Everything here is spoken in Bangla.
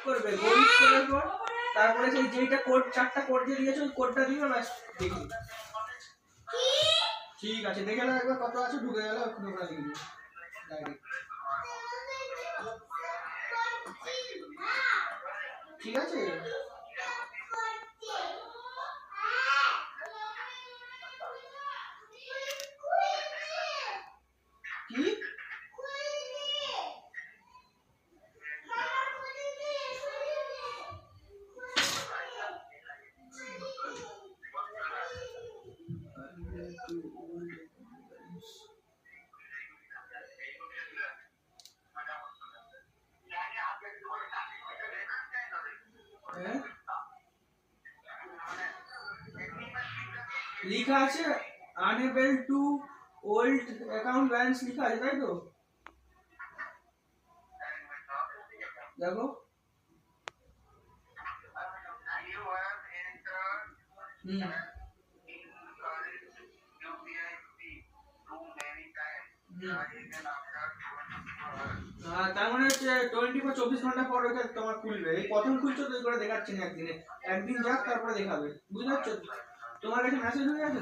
করবে, গরিব করার পর তারপরে সেই যেইটা কোড, চারটা কোড দিয়ে দিয়েছো ওই কোডটা দিবে, ব্যাস দেখি। ঠিক আছে, দেখে নাও একবার কত আছে, ঢুকে গেলে ওখানে লিখে দিও ডাইরেক্ট। ঠিক আছে, কি লিখা আছে? Unable to old account balance লিখা আছে, তাই তো? দেখো তার মানে হচ্ছে 24 ঘন্টা পর ওটা তোমার খুলবে। এই প্রথম খুলছো তো, করে দেখাচ্ছে না একদিনে, একদিন যাক তারপরে দেখাবে, বুঝতে পারছো? তোমার কাছে মেসেজ হয়ে গেছে।